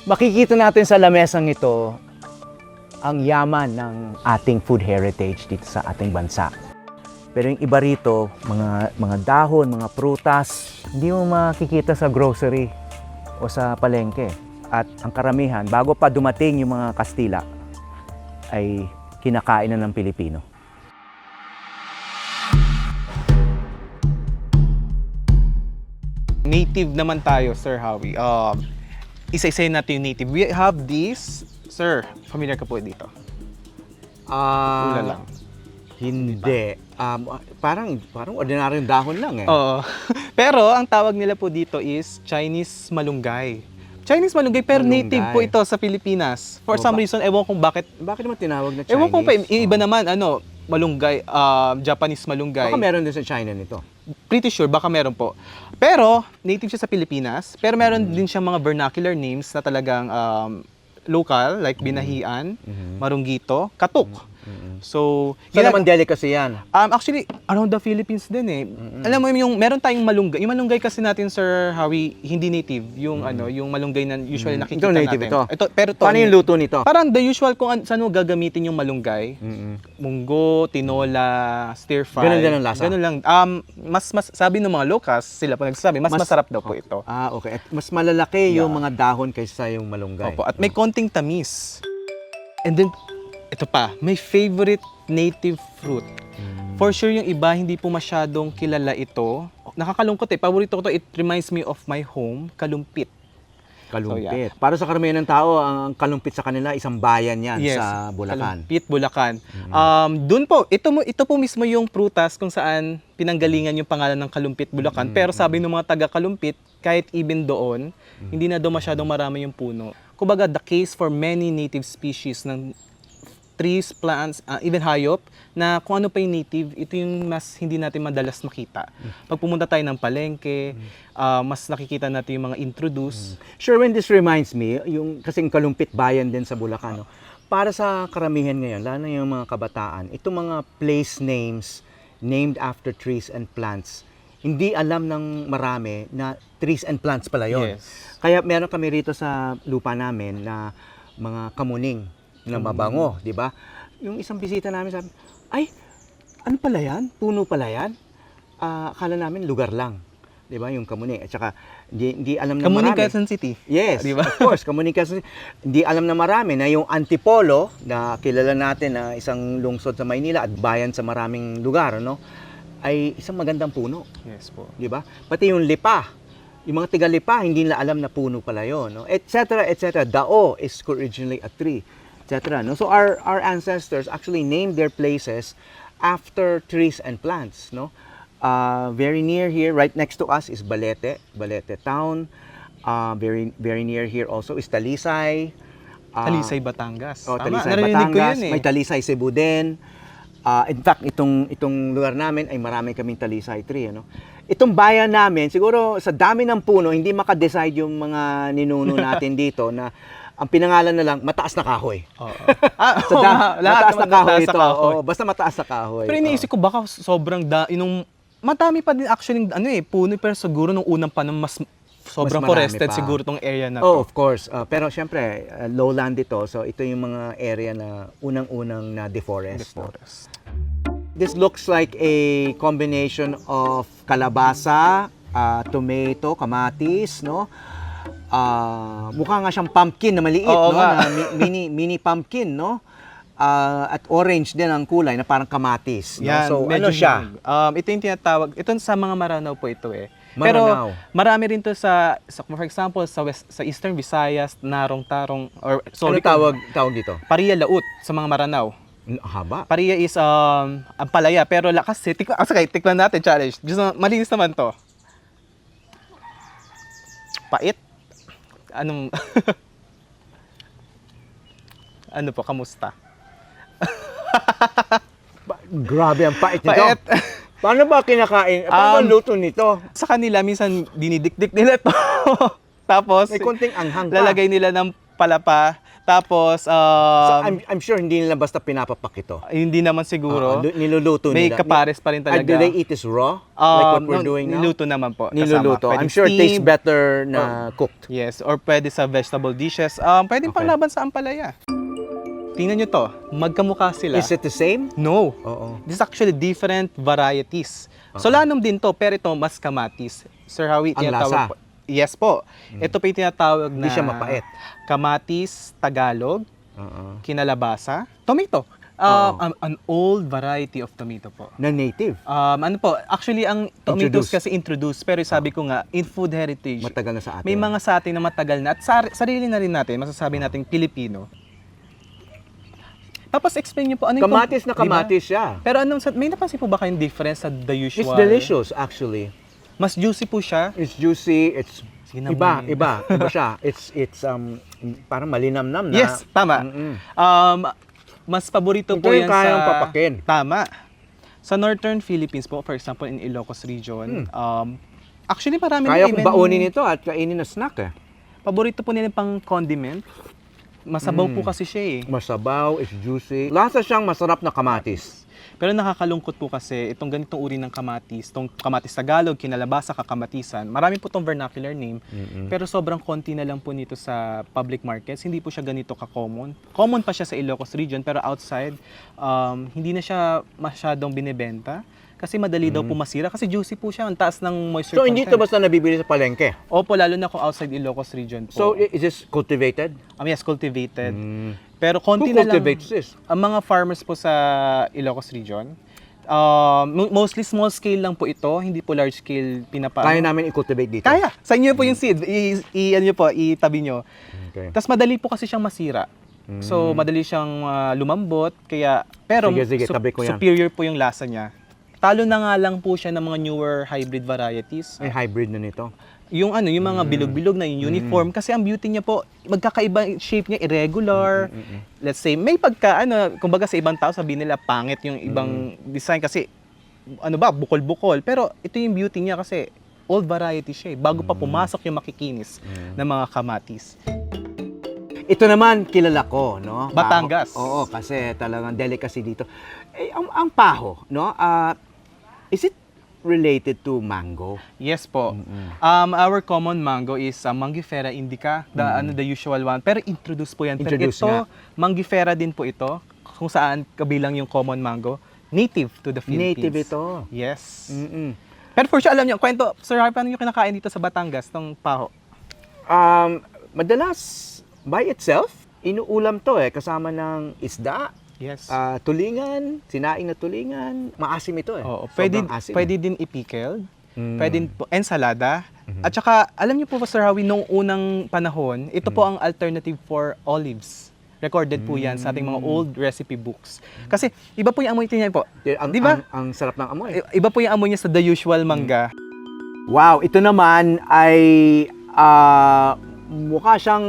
Makikita natin sa lamesang ito ang yaman ng ating food heritage dito sa ating bansa. Pero yung iba rito, mga dahon, mga prutas, hindi mo makikita sa grocery o sa palengke. At ang karamihan, bago pa dumating yung mga Kastila, ay kinakain na ng Pilipino. Native naman tayo, Sir Howie. Isa-isayin natin yung native. We have this. Sir, familiar ka po dito? Ula lang. Hindi. Parang ordinaryong dahon lang eh. Oo. Pero ang tawag nila po dito is Chinese malunggay. Chinese malunggay, pero Malunggay. native po ito sa Pilipinas. For some reason, ewan kung bakit. Bakit naman tinawag na Chinese? Ewan kung iba naman, malunggay, Japanese malunggay. Baka meron din sa China nito. Pretty sure, baka meron po. Pero, native siya sa Pilipinas. Pero meron din siyang mga vernacular names na talagang local, like binahian, marunggito, katok. So, Saan naman delicacy yan? actually, around the Philippines din eh. Alam mo yung meron tayong malunggay. Yung malunggay kasi natin, Sir Howie, hindi native. Yung yung malunggay na usually nakikita Ito native natin. ito. Pero Paano yung luto nito? Parang the usual kung saan mo gagamitin yung malunggay. Munggo, tinola, stir fry. Ganun din ang lasa? Ganun lang. Mas sabi ng mga locals, sila po nagsasabi, mas masarap daw po ito. Okay. At mas malalaki yung mga dahon kaysa yung malunggay. Opo, at may konting tamis. And then, ito pa, may favorite native fruit. For sure yung iba, hindi po masyadong kilala ito. Nakakalungkot paborito ko to, it reminds me of my home, kalumpit. Kalumpit. Para sa karamihan ng tao, ang kalumpit sa kanila, isang bayan yan Yes, sa Bulacan. Kalumpit, Bulacan. Doon po, ito po mismo yung prutas kung saan pinanggalingan yung pangalan ng Kalumpit, Bulacan. Pero sabi ng mga taga-Kalumpit, kahit even doon, hindi na daw masyadong marami yung puno. Kumbaga, the case for many native species ng trees, plants, even hayop, na kung ano pa yung native, ito yung mas hindi natin madalas makita. Pag pumunta tayo ng palengke, mas nakikita natin yung mga introduce. Sherwin, this reminds me, yung kasing kalumpit bayan din sa Bulacan. No? Para sa karamihan ngayon, lalo na yung mga kabataan, itong mga place names named after trees and plants, hindi alam ng marami na trees and plants pala yun. Yes. Kaya meron kami rito sa lupa namin na mga kamuning na mabango, di ba? Yung isang bisita namin sabi, ay, ano pala yan? Puno pala yan? Akala namin lugar lang. Di ba? Yung kamuning. At saka, hindi alam na Kamuning, marami. Quezon City. Yes, Di ba? of course. Kamuning, Quezon City. Hindi alam na marami na yung Antipolo, na kilala natin na isang lungsod sa Maynila at bayan sa maraming lugar, no? Ay isang magandang puno. Yes po. Di ba? Pati yung lipa. Yung mga tiga-lipa, hindi nila alam na puno pala yun. No? Et cetera, et cetera. Dao is originally a tree. Etc. No? So our ancestors actually named their places after trees and plants. No? Very near here, right next to us is Balete town. Very near here also is Talisay. Talisay, Batangas. Talisay, narinig ko Batangas. yun eh. May Talisay, Cebu din. In fact, itong lugar namin ay marami kaming Talisay tree. Ano? Itong bayan namin, siguro sa dami ng puno, hindi maka-decide yung mga ninuno natin dito na ang pinangalan na lang, mataas na kahoy. Oo. Mataas na kahoy ito. kahoy. Basta mataas na kahoy. Pero iniisip ko baka sobrang madami pa din actually puno, pero siguro nung unang panahon mas sobrang Mas marami forested pa. siguro tong area na Oh, to. of course. Pero syempre, lowland ito. So ito yung mga area na unang-unang na deforest. No? Forest. This looks like a combination of kalabasa, tomato, kamatis, no? Mukha nga siyang pumpkin na maliit, Oo no? nga. Na mini pumpkin, no? At orange din ang kulay na parang kamatis. No? Yan, So medyo ano siya? ito yung tinatawag, ito sa mga Maranao po ito eh. Maranao. Pero marami rin to sa for example sa Eastern Visayas, Narong Tarong or Ano tawag dito? Paria Laut sa mga Maranao. Haba. Paria is ang palaya, pero kasi tikman natin, challenge. Just malinis naman to. Pait. Anong ano po, kamusta? Grabe ang pait nito. Pait. Paano ba kinakain? Paano ang luto nito? Sa kanila, minsan dinidikdik nila to. Tapos, May konting anghang pa. lalagay nila ng palapa. Tapos, So, I'm sure hindi nila basta pinapapak ito. hindi naman siguro. Niluluto May nila. kapares pa rin talaga. Do they eat this raw? Like what we're No, doing now? niluto naman po. Niluluto. Kasama. I'm Pwedeng sure it tastes steamed, better na cooked. Yes, or pwede sa vegetable dishes. Pwedeng Okay. panglaban sa ampalaya. Tingnan nyo to, magkamukha sila. Is it the same? No. Oo. This is actually different varieties. Solanum din to, pero ito mas kamatis. Sir Howie, Ang lasa? po. Yes po. Ito pa yung tinatawag na Hindi siya mapait. kamatis Tagalog, Oo. kinalabasa, tomato. An old variety of tomato po. Na native. Ano po, actually ang tomatoes Introduced. kasi introduced, pero sabi ko nga, in food heritage, Matagal na sa atin. may mga sa atin na matagal na at sarili na rin natin, masasabi nating Pilipino. Tapos explain niyo po ano yung Kamatis na di ba? kamatis siya. Pero may napansin po ba kayong difference sa the It's usual? delicious actually. Mas juicy po siya. It's juicy, it's Sige na, iba, Mami. iba siya. It's parang malinamnam na. Yes, tama. Mm-mm. Mas paborito Ito po yung yan kayang sa... papakin. Tama. Sa Northern Philippines po, for example, in Ilocos region, actually marami Kaya na kong even- baunin ito at kainin na snack eh. Paborito po nila pang condiment. Masabaw po kasi siya eh. Masabaw, it's juicy. Lasa siyang masarap na kamatis. Pero nakakalungkot po kasi itong ganitong uri ng kamatis, itong kamatis Tagalog, kinalabasa, kakamatisan, marami po itong vernacular name, pero sobrang konti na lang po nito sa public markets. Hindi po siya ganito ka-common. Common pa siya sa Ilocos region, pero outside, hindi na siya masyadong binebenta. Kasi madali daw po masira, kasi juicy po siya, ang taas ng moisture So hindi ito content. basta nabibili sa palengke. Opo, lalo na kung outside Ilocos region po. So is this cultivated? Yes, cultivated. Pero konti Who na lang. cultivates this? Ang mga farmers po sa Ilocos region, mostly small scale lang po ito, hindi po large scale pinapaano. Kaya namin i-cultivate dito. Kaya. Sa inyo po yung seed. Ano nyo po, itabi nyo. Okay. Tapos madali po kasi siyang masira. So madali siyang lumambot, kaya pero Sige, tabi ko yan. superior po yung lasa niya. Talo na nga lang po siya ng mga newer hybrid varieties. May hybrid na nito. Yung mga bilog-bilog na yung uniform kasi ang beauty niya po magkakaiba yung shape niya, irregular. Let's say may kumbaga sa ibang tao sabihin nila pangit yung ibang design kasi bukol-bukol, pero ito yung beauty niya kasi old variety siya, bago pa pumasok yung makikinis ng mga kamatis. Ito naman kilala ko, no? Batangas. Oo, kasi talagang delicacy dito. Ang paho, no? Is it related to mango? Yes po. Our common mango is Mangifera indica, the usual one. Pero introduce po yan. Pero Introduce ito, nga. Mangifera din po ito, kung saan kabilang yung common mango. Native to the Philippines. Native ito. Yes. Mm-mm. Pero for sure, alam niyo, kwento, Sir Harp, paano yung kinakain dito sa Batangas, tong paho? Madalas, by itself, inuulam to kasama ng isda, Yes. tulingan, sinaing na tulingan. Maasim ito Oo, Sobrang asim. pwede din i-pickled, pwede din po, ensalada. At saka, alam niyo po, Sir Howie, nung unang panahon, ito po ang alternative for olives. Recorded po yan sa ating mga old recipe books. Kasi, iba po yung amoy niya po. Di ba? Ang sarap ng amoy. Iba po yung amoy niya sa the usual mangga. Wow, ito naman ay mukha siyang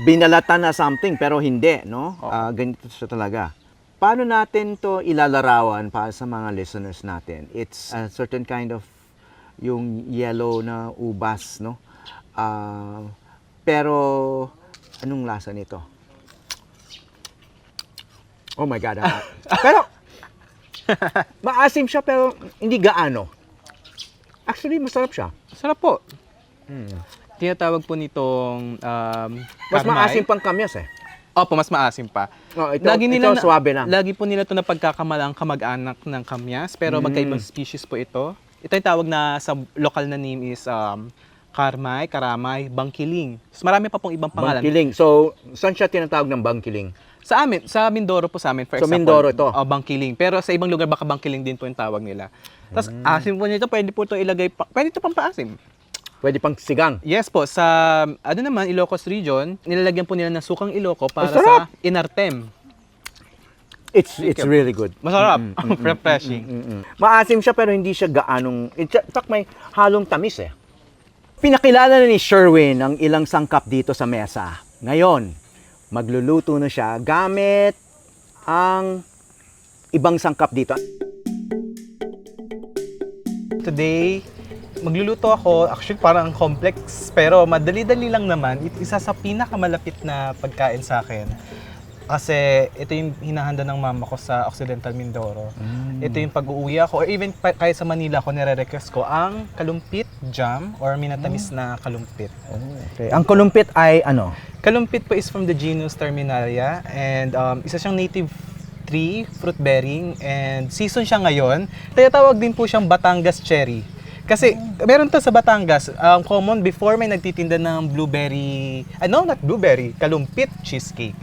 binalatan na something pero hindi, no? Ganito siya talaga. Paano natin to ilalarawan para sa mga listeners natin? It's a certain kind of yung yellow na ubas, no? Pero anong lasa nito? Oh my God. Pero maasim siya pero hindi gaano. Actually, masarap siya. Sarap po. Tinatawag po nitong Mas karmay. maasim pang kamyas Opo, mas maasim pa. Oh, ito swabe lang. Lagi po nila ito na pagkakamalang kamag-anak ng kamyas, pero magkaibang species po ito. Ito yung tawag na sa local na name is karmay, karamay, bangkiling. So, marami pa pong ibang pangalan. Bangkiling. So, saan siya tinatawag ng bangkiling? Sa amin, sa Mindoro po sa amin, for So, example. Mindoro ito? Bangkiling. Pero sa ibang lugar, baka bangkiling din po yung tawag nila. Tapos, asim po nito, pwede po ito ilagay, pwede ito pang paasim. Pwede pang sigang. Yes po, sa naman, Ilocos region, nilalagyan po nila ng sukang Iloco para Masarap! sa inartem. It's really good. Masarap, refreshing. Maasim siya pero hindi siya gaanong... In fact, may halong tamis Pinakilala na ni Sherwin ang ilang sangkap dito sa mesa. Ngayon, magluluto na siya gamit ang ibang sangkap dito. Today, magluluto ako, actually parang complex, pero madali-dali lang naman. Isa sa pinakamalapit na pagkain sa akin. Kasi ito yung hinahanda ng mama ko sa Occidental Mindoro. Ito yung pag-uuwi ako, or even kahit sa Manila ako, nire-request ko ang kalumpit jam or minatamis na kalumpit. Okay. Ang kalumpit ay ano? Kalumpit po is from the genus Terminalia, and isa siyang native tree, fruit bearing, and season siya ngayon. Tawag din po siyang Batangas cherry. Kasi meron to sa Batangas, common before may nagtitinda ng blueberry, not blueberry, kalumpit cheesecake.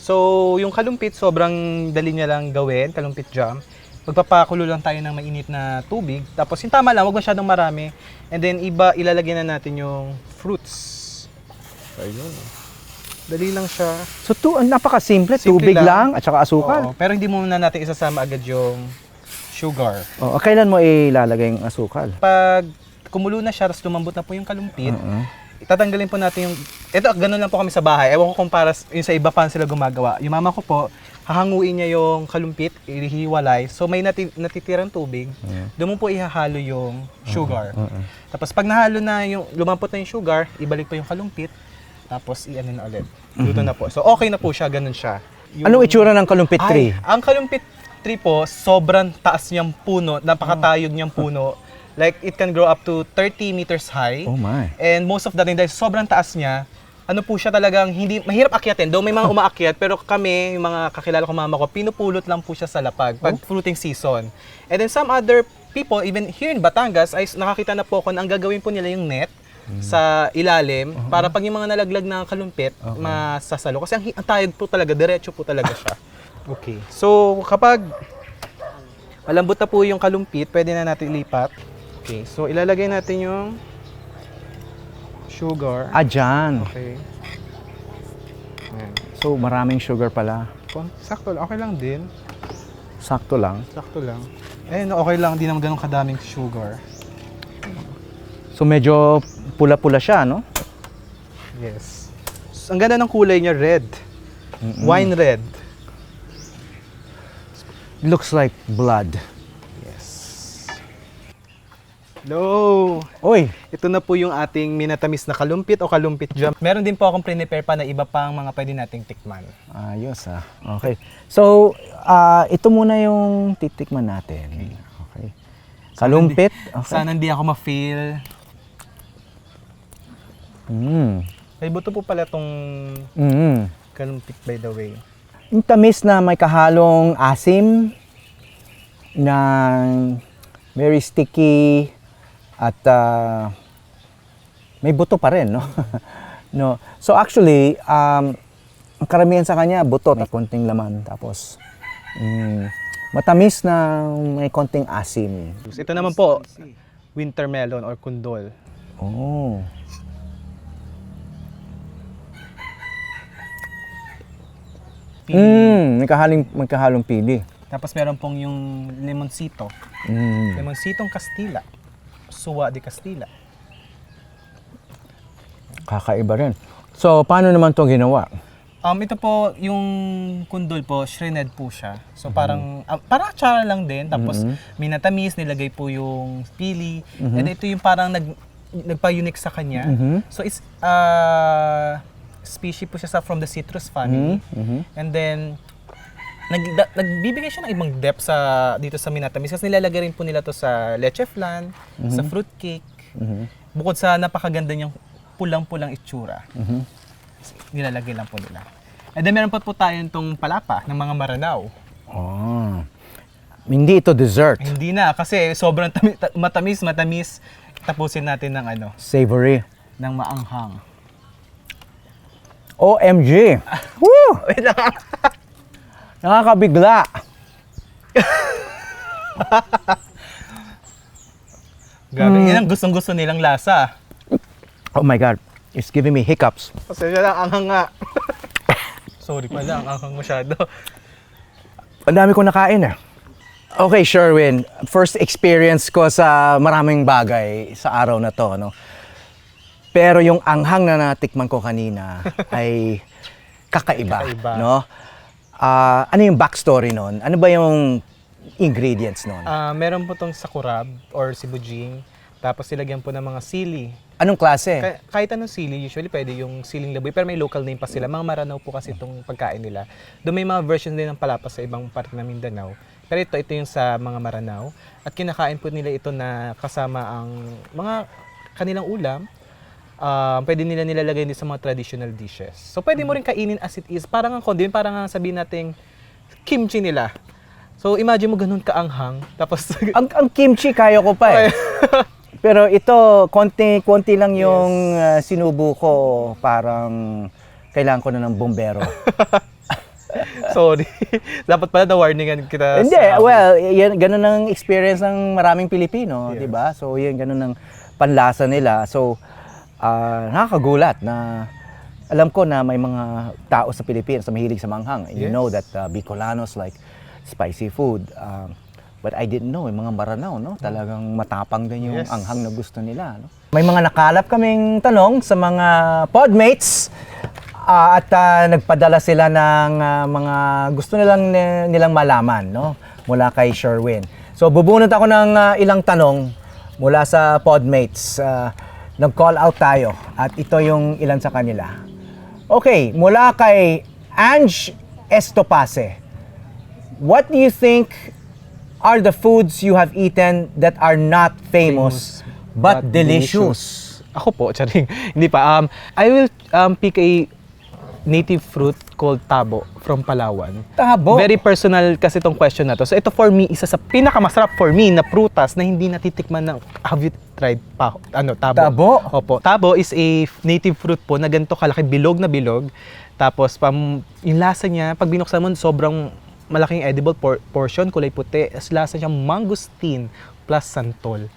So, yung kalumpit, sobrang dali niya lang gawin, kalumpit jam. Magpapakulo lang tayo ng mainit na tubig. Tapos, yung tama lang, huwag masyadong marami. And then, ilalagyan na natin yung fruits. Ayun. Dali lang siya. So, napaka-simple. Simple Tubig lang at saka asukal. Oo, pero hindi muna natin isasama agad yung sugar. Kailan mo ilalagay yung asukal? Pag kumulo na siya, tapos lumambot na po yung kalumpit, tatanggalin po natin yung... Ito, ganun lang po kami sa bahay. Ewan ko kung para yung sa iba pa sila gumagawa. Yung mama ko po, hahanguin niya yung kalumpit, ihiwalay. So may natitirang tubig, doon mo po ihahalo yung sugar. Tapos pag nahalo na yung, lumampot na yung sugar, ibalik po yung kalumpit, tapos i-ano na ulit. Luto na po. So okay na po siya, ganun siya. Anong itsura ng kalumpit tree? Ang kalumpit tree po, sobrang taas niyang puno, napakatayog niyang puno. Like, it can grow up to 30 meters high. Oh my. And most of the time, dahil sobrang taas niya, ano po siya talagang hindi, mahirap akyatin. Though may mga umaakyat, pero kami, yung mga kakilala ko mama ko, pinupulot lang po siya sa lapag pag fruiting season. And then some other people, even here in Batangas, ay nakakita na po ako na ang gagawin po nila yung net sa ilalim para pag yung mga nalaglag na kalumpit, masasalo. Kasi ang tayog po talaga, diretso po talaga siya. Okay. So, kapag malambot na po yung kalumpit, pwede na natin ilipat. Okay, so ilalagay natin yung sugar. Dyan. Okay. Ayan. So, maraming sugar pala. Sakto lang. Okay lang din. Sakto lang. Sakto lang. Okay lang. Di naman ganun kadaming sugar. So, medyo pula-pula siya, no? Yes. So, ang ganda ng kulay niya, red. Wine red. Looks like blood. Hello! Oy! Ito na po yung ating minatamis na kalumpit o kalumpit jam. Meron din po akong prepare pa na iba pang mga pwede nating tikman. Ayos Okay. So, ito muna yung titikman natin. Okay. Kalumpit. Okay. Sana hindi ako ma-feel. May buto po pala tong kalumpit, by the way. Yung tamis na may kahalong asim, na very sticky, at may buto pa rin, no? No. So actually, ang karamihan sa kanya buto, may konting laman, tapos matamis na may konting asim. Ito naman po, winter melon or kundol. Oh. May kahalong pili. Tapos meron pong yung lemonsito. Lemonsitong Castilla. Suwa de Castilla. Kakaiba rin. So, paano naman ito ginawa? Ito po, yung kundol po, shredded po siya. So parang atsara lang din. Tapos minatamis, nilagay po yung pili. And ito yung parang nagpa-unique sa kanya. So it's species po siya from the citrus family. And then nagbibigay siya ng ibang depth dito sa minatamis kasi nilalagay rin po nila to sa leche flan, sa fruit cake. Bukod sa napakaganda niyang pulang-pulang itsura. Nilalagay lang po nila. And then meron pa po tayo itong palapa ng mga Maranao. Hindi ito dessert. Hindi na kasi sobrang matamis. Tapusin natin ng Savory. ng maanghang. OMG! Woo! Wait lang. Nakakabigla. Grabe, yan ang gustong-gusto nilang lasa. Oh my God. It's giving me hiccups. Pasensya lang, anghang nga. Sorry pala, ang anghang masyado. Ang dami ko nakain Okay, Sherwin. First experience ko sa maraming bagay sa araw na to, no? Pero yung anghang na natikman ko kanina ay kakaiba, no? Ano yung backstory nun? Ano ba yung ingredients nun? Meron po tong sakurab or sibujing. Tapos nilagyan po ng mga sili. Anong klase? Kahit anong sili, usually pwede yung siling laboy, pero may local name pa sila. Mga Maranao po kasi itong pagkain nila. Doon may mga version din ng palapa sa ibang parte ng Mindanao. Pero ito yung sa mga Maranao. At kinakain po nila ito na kasama ang mga kanilang ulam. Pwede nila nilalagay din sa mga traditional dishes. So pwede mo rin kainin as it is. Parang ang kundi, parang ang sabihin nating kimchi nila. So imagine mo ganun kaanghang. Tapos ang kimchi kaya ko pa eh. Pero ito, konti lang yung sinubo ko. Parang kailangan ko na ng bombero. sorry. Dapat pala na-warningan kita. Hindi, well, yan, ganun ang experience ng maraming Pilipino, Yes. di ba? So, yan, ganun ang panlasa nila. So, nakakagulat na alam ko na may mga tao sa Pilipinas na mahilig sa manghang. You Yes. know that Bicolanos like spicy food. But I didn't know, yung mga Maranao, no? Talagang matapang din yung Yes. anghang na gusto nila, no? May mga nakalap kaming tanong sa mga podmates at nagpadala sila ng mga gusto nilang malaman, no? Mula kay Sherwin. So bubunot ako ng ilang tanong mula sa podmates. Nag-call out tayo at ito yung ilan sa kanila. Okay, mula kay Ange Estopase. What do you think are the foods you have eaten that are not famous, but delicious? Ako po, charing. Hindi pa. I will pick a native fruit called tabo from Palawan. Tabo? Very personal kasi itong question na to. So ito for me, isa sa pinakamasarap for me na prutas na hindi natitikman ng, have you tried pa, tabo? Tabo? Opo. Tabo is a native fruit po na ganito kalaki, bilog na bilog. Tapos yung lasa niya, pag binuksan mo, sobrang malaking edible portion, kulay puti. As lasa niya mangosteen plus santol.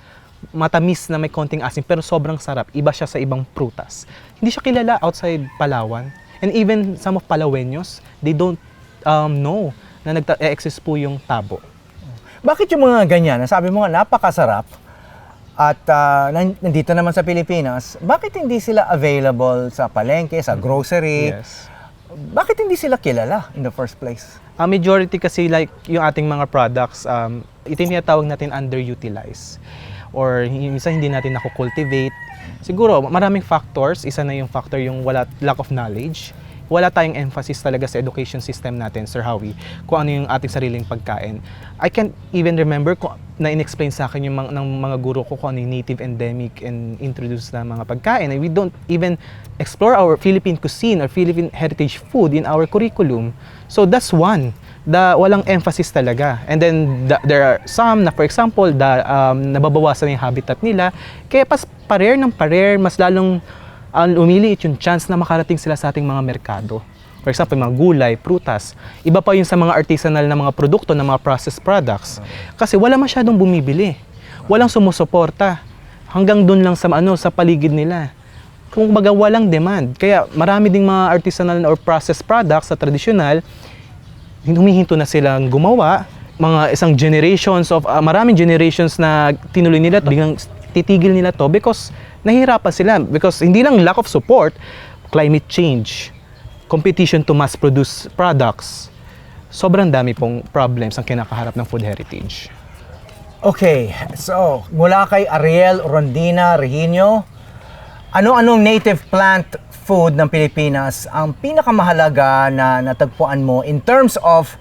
Matamis na may konting asin pero sobrang sarap. Iba siya sa ibang prutas. Hindi siya kilala outside Palawan. And even some of Palaweños, they don't know na nag-exist po yung tabo. Bakit yung mga ganyan? Sabi mo nga, napakasarap. At nandito naman sa Pilipinas, bakit hindi sila available sa palengke, sa grocery? Yes. Bakit hindi sila kilala in the first place? Majority kasi like yung ating mga products, ito yung tinatawag natin underutilized. Or minsan hindi natin nakukultivate. Siguro maraming factors. Isa na yung factor yung lack of knowledge. Wala tayong emphasis talaga sa education system natin, Sir Howie, kung ano yung ating sariling pagkain. I can't even remember kung na in-explain sa akin yung ng mga guro ko kung ano yung native, endemic, and introduced na mga pagkain. And we don't even explore our Philippine cuisine or Philippine heritage food in our curriculum. So that's one. Walang emphasis talaga. And then there are some na, for example, nababawasan yung habitat nila. Kaya parer ng parer, mas lalong umiliit yung chance na makarating sila sa ating mga merkado. For example, mga gulay, prutas. Iba pa yun sa mga artisanal na mga produkto, na mga processed products. Kasi wala masyadong bumibili. Walang sumusuporta. Hanggang dun lang sa paligid nila. Kung baga walang demand. Kaya marami ding mga artisanal or processed products sa traditional, humihinto na silang gumawa. Mga isang maraming generations na tinuloy nila, biglang titigil nila to because nahihirapan sila. Because hindi lang lack of support, climate change, competition to mass produce products, sobrang dami pong problems ang kinakaharap ng food heritage. Okay, so mula kay Ariel Rondina Regino, ano-anong native plant food ng Pilipinas ang pinakamahalaga na natagpuan mo in terms of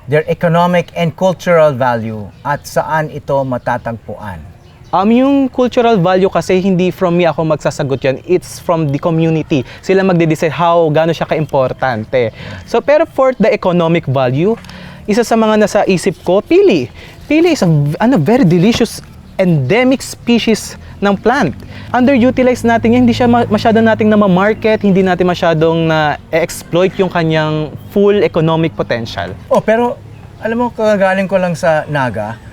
their economic and cultural value at saan ito matatagpuan? Yung cultural value kasi hindi from me ako magsasagot yan. It's from the community. Sila magde-decide gaano siya ka-importante. So, pero for the economic value, isa sa mga nasa isip ko, pili. Pili is a very delicious endemic species ng plant. Underutilized natin yan, hindi siya masyadong nating na-market, hindi natin masyadong na-exploit yung kanyang full economic potential. Oh, pero alam mo, kagaling ko lang sa Naga,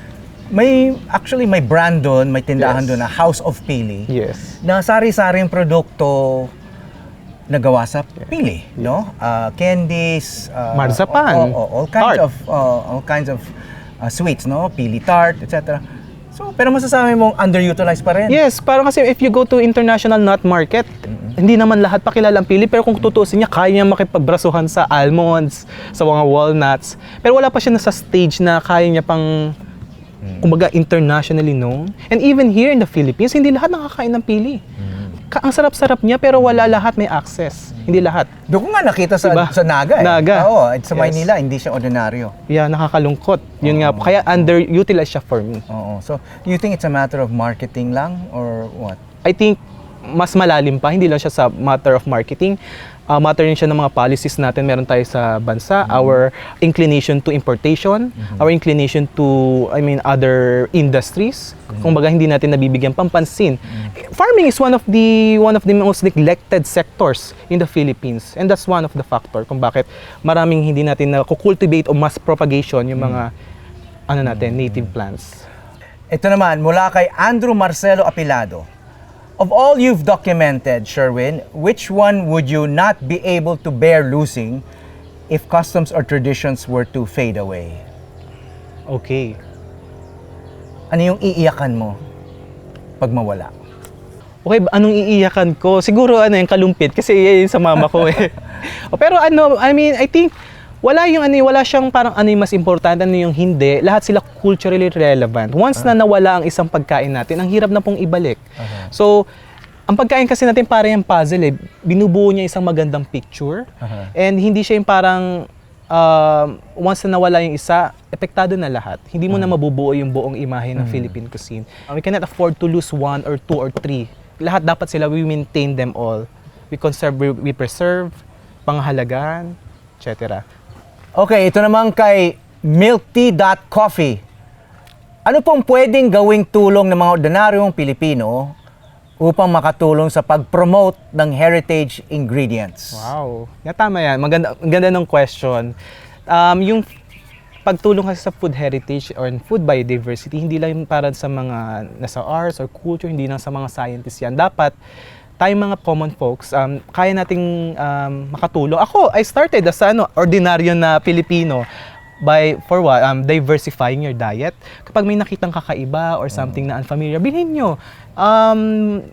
may brand doon, may tindahan Yes. doon na House of Pili. Yes. Na sari-saring produkto na gawa sa pili, no? Candies, Marzipan, tart. All kinds of sweets, no? Pili tart, etc. So, pero masasabi mong underutilized pa rin. Yes, parang kasi if you go to international nut market, hindi naman lahat pakilala ang pili, pero kung tutuusin niya, kaya niya makipagbrasuhan sa almonds, sa mga walnuts. Pero wala pa siya nasa stage na kaya niya pang Kumbaga internationally known. And even here in the Philippines, hindi lahat nakakain ng pili. Ang sarap-sarap niya pero wala lahat may access. Hindi lahat. Doon ko nga nakita sa, Diba? sa Naga. Naga. Oo, sa Yes. Maynila, hindi siya ordinaryo. Yeah, nakakalungkot. Yun nga, kaya underutilized siya for me. Oo. So, you think it's a matter of marketing lang or what? I think mas malalim pa, hindi lang siya sa matter of marketing. Matter rin siya ng mga policies natin meron tayo sa bansa, our inclination to importation, our inclination to, other industries. Kumbaga hindi natin nabibigyan pampansin. Farming is one of the most neglected sectors in the Philippines, and that's one of the factor kung bakit maraming hindi natin na cultivate o mass propagation yung mga native plants. Ito naman, mula kay Andrew Marcelo Apilado. Of all you've documented, Sherwin, which one would you not be able to bear losing if customs or traditions were to fade away? Okay. Ano yung iiyakan mo pag mawala? Okay, anong iiyakan ko? Siguro yung kalumpit kasi yan yung sa mama ko eh. Pero I think wala siyang parang yung mas importante, yung hindi. Lahat sila culturally relevant. Once na nawala ang isang pagkain natin, ang hirap na pong ibalik. So, ang pagkain kasi natin parang yung puzzle eh. Binubuo niya isang magandang picture. And hindi siya yung parang once na nawala yung isa, epektado na lahat. Hindi mo na mabubuo yung buong imahe ng Philippine cuisine. We cannot afford to lose one or two or three. Lahat dapat sila, we maintain them all. We conserve, we preserve, pangahalagaan, etc. Okay, ito naman kay milktea.coffee. Ano pong pwedeng gawing tulong ng mga ordinaryong Pilipino upang makatulong sa pag-promote ng heritage ingredients? Wow. Tama yan. Ang ganda ng question. Yung pagtulong kasi sa food heritage or food biodiversity, hindi lang para sa mga nasa arts or culture, hindi lang sa mga scientists yan. Dapat tayong mga common folks, kaya nating makatulong. Ako, I started as ordinaryo na Pilipino for what? Diversifying your diet. Kapag may nakitang kakaiba or something na unfamiliar, bilhin nyo.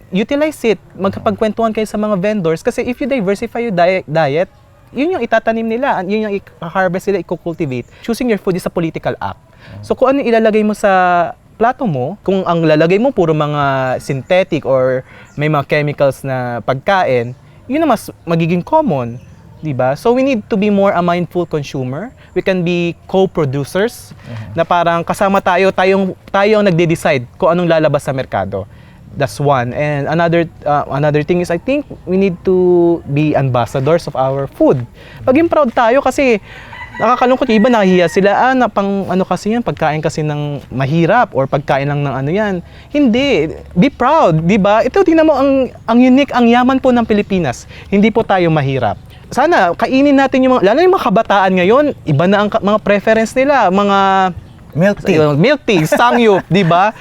Utilize it. Magkapagkwentuhan kayo sa mga vendors. Kasi if you diversify your diet, yun yung itatanim nila, yun yung i-harvest nila, i-cultivate. Choosing your food is a political act. So kung ano ilalagay mo sa plato mo, kung ang lalagay mo puro mga synthetic or may mga chemicals na pagkain, yun na mas magiging common, di ba? So we need to be more a mindful consumer. We can be co-producers na parang kasama tayo ang nagde-decide kung anong lalabas sa merkado. That's one. And another thing is I think we need to be ambassadors of our food. Maging proud tayo kasi nakakalungkot yung iba, nahihiya sila, kasi yan, pagkain kasi ng mahirap or pagkain lang ng yan. Hindi. Be proud, di ba? Ito, tingnan mo, ang unique, ang yaman po ng Pilipinas. Hindi po tayo mahirap. Sana, kainin natin yung lalo yung mga kabataan ngayon, iba na ang mga preference nila, mga milk tea, sangyup, di ba?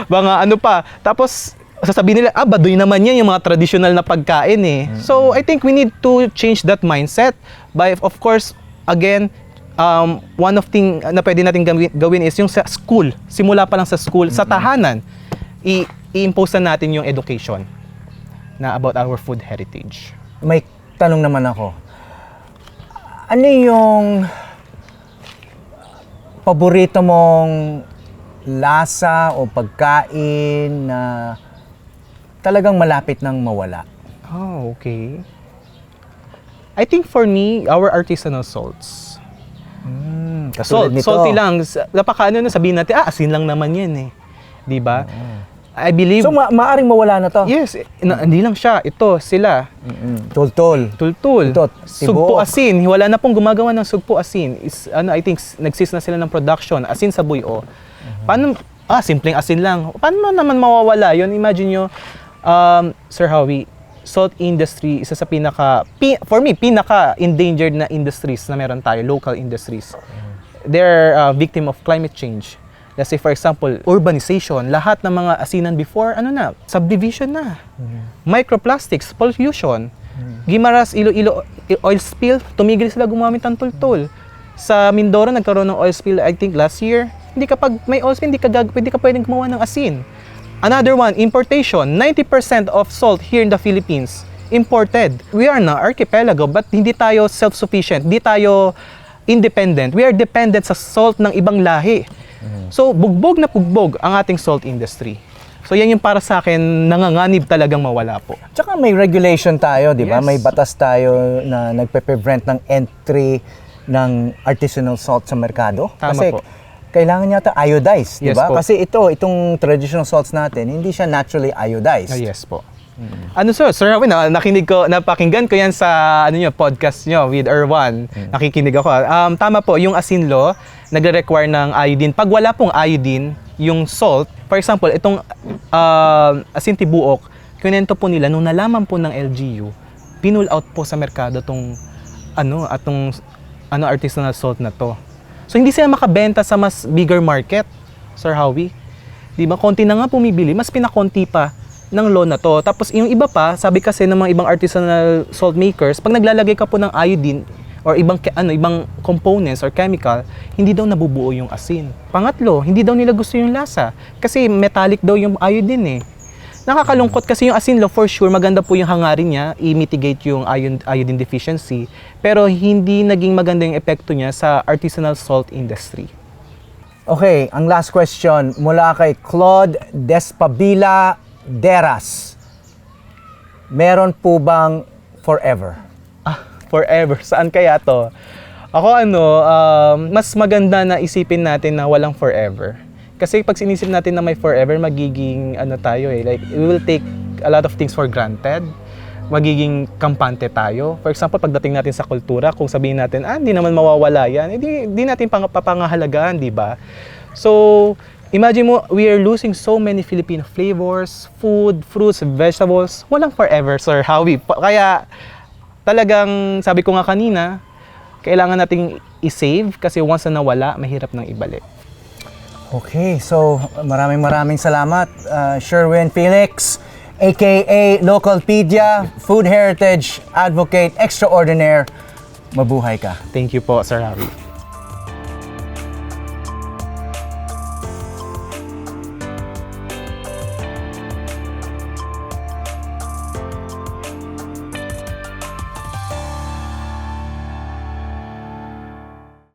Mga pa. Tapos, sasabihin nila, baduy naman yan, yung mga traditional na pagkain eh. So, I think we need to change that mindset by, of course, again, one of thing na pwede natin gawin is yung sa school, simula pa lang sa school, sa tahanan, i-impose na natin yung education na about our food heritage. May tanong naman ako. Ano yung paborito mong lasa o pagkain na talagang malapit nang mawala? Oh, okay. I think for me, our artisanal salts. Salty lang. Sabihin natin, asin lang naman yan eh. Di ba? I believe... So, maaring mawala na to? Yes. Hindi lang siya. Ito, sila. Tultul. Ito, sugpo asin. Wala na pong gumagawa ng sugpo asin. I think, nagsis na sila ng production. Asin sa buyo. Paano... simpleng asin lang. Paano naman mawawala yun? Imagine nyo, Sir Howie, salt industry, isa sa for me, pinaka-endangered na industries na meron tayo, local industries. They're victim of climate change. Let's say, for example, urbanization, lahat ng mga asinan before, subdivision na. Microplastics, pollution. Gimaras, Iloilo oil spill, tumigil sila gumamit ng tultul. Sa Mindoro, nagkaroon ng oil spill, I think, last year. Kapag may oil spill, hindi ka pwedeng gumawa ng asin. Another one, importation. 90% of salt here in the Philippines, imported. We are na archipelago, but hindi tayo self-sufficient, hindi tayo independent. We are dependent sa salt ng ibang lahi. So, bugbog na bugbog ang ating salt industry. So, yan yung para sa akin, nanganganib talagang mawala po. Tsaka may regulation tayo, di ba? Yes. May batas tayo na nagpe-prevent ng entry ng artisanal salt sa merkado. Tama Kasi po. kailangan yata iodized, di Yes ba? po. Kasi itong traditional salts natin, hindi siya naturally iodized. Yes po. Ano Sir Erwin, napakinggan ko yan sa podcast nyo with Erwan. Nakikinig ako. Tama po, yung asin law, nagre-require ng iodine. Pag wala pong iodine, yung salt, for example, itong asin tibuok, kinento po nila, nung nalaman po ng LGU, pinull out po sa merkado tong artisanal salt na to. So hindi sila makabenta sa mas bigger market, Sir Howie. Di ba? Konti na nga pumibili, mas pinakonti pa ng law na to. Tapos yung iba pa, sabi kasi ng mga ibang artisanal salt makers, pag naglalagay ka po ng iodine or ibang components or chemical, hindi daw nabubuo yung asin. Pangatlo, hindi daw nila gusto yung lasa kasi metallic daw yung iodine eh. Nakakalungkot kasi yung asin law, for sure, maganda po yung hangarin niya, i-mitigate yung iodine deficiency, pero hindi naging maganda yung epekto niya sa artisanal salt industry. Okay, ang last question mula kay Claude Despabila Deras. Meron po bang forever? Forever. Saan kaya to? Ako mas maganda na isipin natin na walang forever. Kasi pag sinisip natin na may forever, magiging tayo like we will take a lot of things for granted. Magiging kampante tayo. For example, pagdating natin sa kultura, kung sabihin natin, hindi naman mawawala yan, hindi natin papangahalagaan, di ba? So, imagine mo, we are losing so many Filipino flavors, food, fruits, vegetables. Walang forever, Sir Howie. Kaya, talagang, sabi ko nga kanina, kailangan nating i-save kasi once na nawala, mahirap nang ibalik. Okay, so maraming salamat, Sherwin Felix, aka Localpedia, Food Heritage Advocate Extraordinaire. Mabuhay ka. Thank you po, Sir Howie.